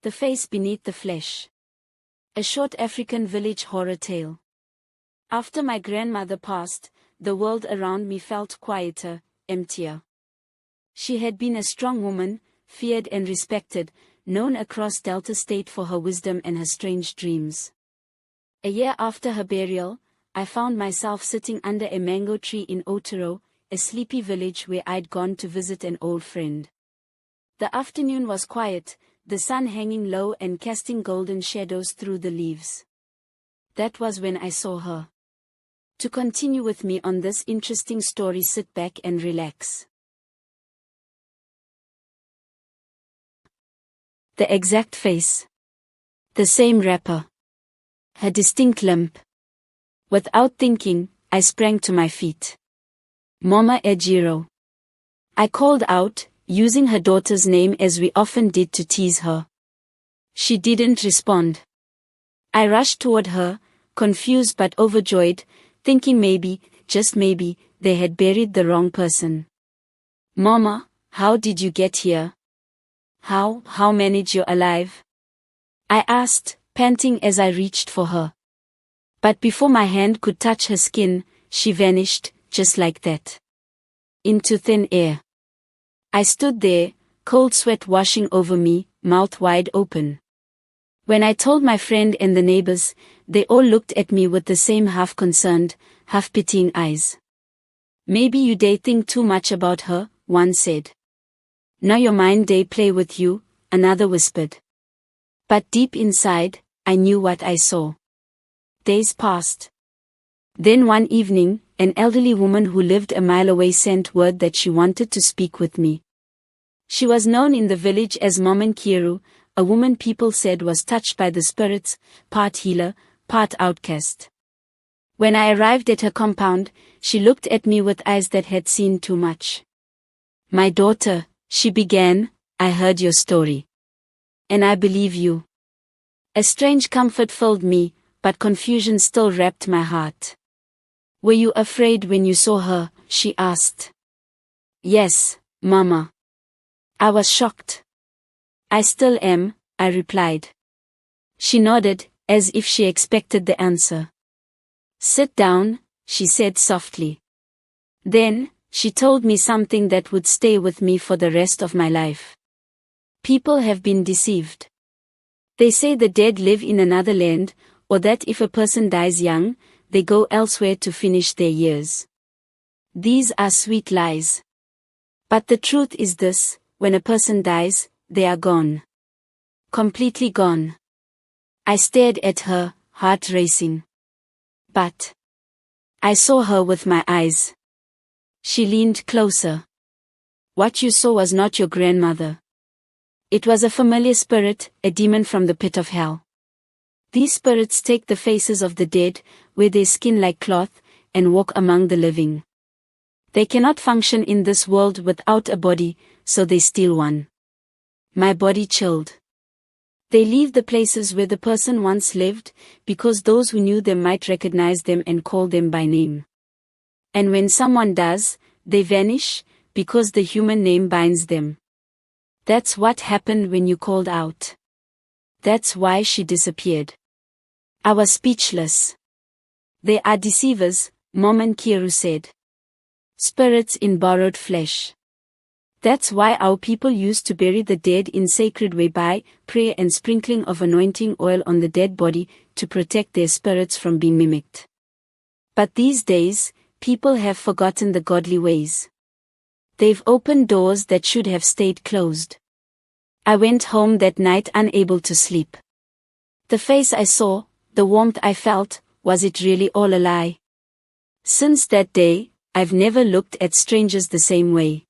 The Face Beneath the Flesh. A short African village horror tale. After my grandmother passed, the world around me felt quieter, emptier. She had been a strong woman, feared and respected, known across Delta State for her wisdom and her strange dreams. A year after her burial, I found myself sitting under a mango tree in Otero, a sleepy village where I'd gone to visit an old friend. The afternoon was quiet, the sun hanging low and casting golden shadows through the leaves. That was when I saw her. To continue with me on this interesting story, sit back and relax. The exact face. The same wrapper. Her distinct limp. Without thinking, I sprang to my feet. Mama Ejiro. I called out, using her daughter's name as we often did to tease her. She didn't respond. I rushed toward her, confused but overjoyed, thinking maybe, just maybe, they had buried the wrong person. Mama, how did you get here? How managed you alive? I asked, panting as I reached for her. But before my hand could touch her skin, she vanished, just like that. Into thin air. I stood there, cold sweat washing over me, mouth wide open. When I told my friend and the neighbors, they all looked at me with the same half-concerned, half-pitying eyes. Maybe you dey think too much about her, one said. Now your mind dey play with you, another whispered. But deep inside, I knew what I saw. Days passed. Then one evening, an elderly woman who lived a mile away sent word that she wanted to speak with me. She was known in the village as Mama Nkiru, a woman people said was touched by the spirits, part healer, part outcast. When I arrived at her compound, she looked at me with eyes that had seen too much. My daughter, she began, I heard your story. And I believe you. A strange comfort filled me, but confusion still wrapped my heart. Were you afraid when you saw her? She asked. Yes, Mama. I was shocked. I still am, I replied. She nodded, as if she expected the answer. Sit down, she said softly. Then, she told me something that would stay with me for the rest of my life. People have been deceived. They say the dead live in another land, or that if a person dies young, they go elsewhere to finish their years. These are sweet lies. But the truth is this, when a person dies, they are gone. Completely gone. I stared at her, heart racing. But I saw her with my eyes. She leaned closer. What you saw was not your grandmother. It was a familiar spirit, a demon from the pit of hell. These spirits take the faces of the dead, wear their skin like cloth, and walk among the living. They cannot function in this world without a body, so they steal one. My body chilled. They leave the places where the person once lived, because those who knew them might recognize them and call them by name. And when someone does, they vanish, because the human name binds them. That's what happened when you called out. That's why she disappeared. I was speechless. They are deceivers, Mama Nkiru said. Spirits in borrowed flesh. That's why our people used to bury the dead in sacred way by prayer and sprinkling of anointing oil on the dead body to protect their spirits from being mimicked. But these days, people have forgotten the godly ways. They've opened doors that should have stayed closed. I went home that night unable to sleep. The face I saw, the warmth I felt, was it really all a lie? Since that day, I've never looked at strangers the same way.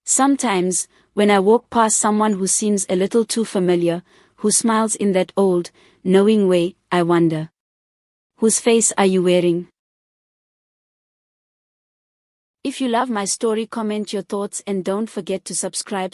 Sometimes, when I walk past someone who seems a little too familiar, who smiles in that old, knowing way, I wonder. Whose face are you wearing? If you love my story, comment your thoughts and don't forget to subscribe.